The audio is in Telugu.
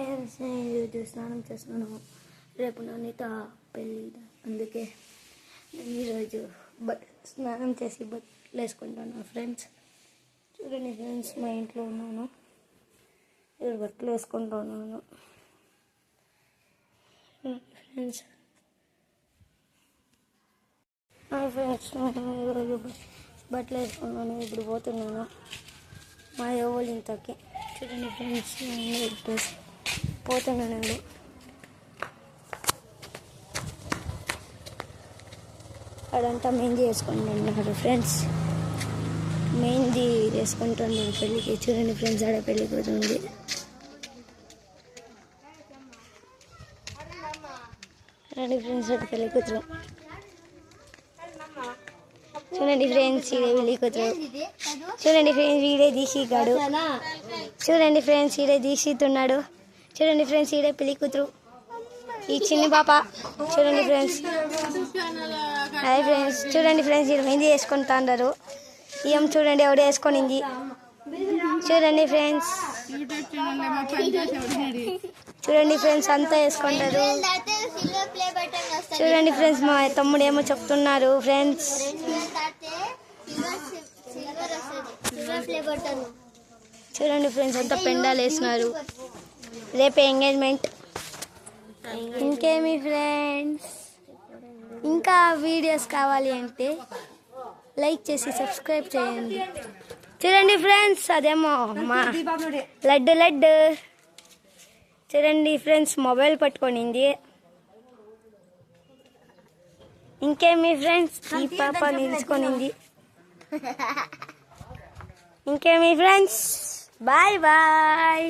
ఫ్రెండ్స్, నేను ఈరోజు స్నానం చేస్తున్నాను. రేపు నన్నిత పెళ్ళి, అందుకే నేను ఈరోజు స్నానం చేసి బట్టలు వేసుకుంటాను. ఫ్రెండ్స్ చూడండి ఫ్రెండ్స్, మా ఇంట్లో ఉన్నాను, ఈరోజు బట్టలు వేసుకుంటున్నాను. ఫ్రెండ్స్ ఫ్రెండ్స్ ఈరోజు బట్టలు వేసుకున్నాను. ఇప్పుడు పోతున్నాను మా ఎవరు ఇంతకి. చూడండి ఫ్రెండ్స్, డ్రెస్ పోతున్నాను. అదంతా మెహందీ వేసుకుంటున్నారు ఫ్రెండ్స్, మెహందీ వేసుకుంటున్నారు పెళ్ళికి. చూడండి ఫ్రెండ్స్, ఆడ పెళ్ళి పోతుంది. రండి ఫ్రెండ్స్, ఆడ పెళ్ళి కూతురు. చూడండి ఫ్రెండ్స్, ఈడే పెళ్ళి కూతురు. చూడండి ఫ్రెండ్స్, ఈడే దీక్షిగాడు. చూడండి ఫ్రెండ్స్, ఈడే దీక్షితున్నాడు. చూడండి ఫ్రెండ్స్, ఈడే పెళ్ళి కూతురు, ఈ చిన్ని పాప. చూడండి ఫ్రెండ్స్, హాయ్ ఫ్రెండ్స్. చూడండి ఫ్రెండ్స్, ఈడ మెహందీ వేసుకుంటున్నారు. ఏం చూడండి ఎవడు వేసుకొనింది. చూడండి ఫ్రెండ్స్, చూడండి ఫ్రెండ్స్, అంతా వేసుకుంటారు. చూడండి ఫ్రెండ్స్, మా తమ్ముడు ఏమో చెప్తున్నారు. ఫ్రెండ్స్ చూడండి ఫ్రెండ్స్, అంతా పెండాలు వేసినారు. రేపే ఎంగేజ్మెంట్. ఇంకేమి ఫ్రెండ్స్, ఇంకా వీడియోస్ కావాలి అంటే లైక్ చేసి సబ్స్క్రైబ్ చేయండి. చూడండి ఫ్రెండ్స్, అదేమో మా లడ్డు. చూడండి ఫ్రెండ్స్, మొబైల్ పట్టుకొనింది. ఇంకేమి ఫ్రెండ్స్, ఈ పాప నిలుచుకొనింది. ఇంకేమి ఫ్రెండ్స్, బాయ్ బాయ్.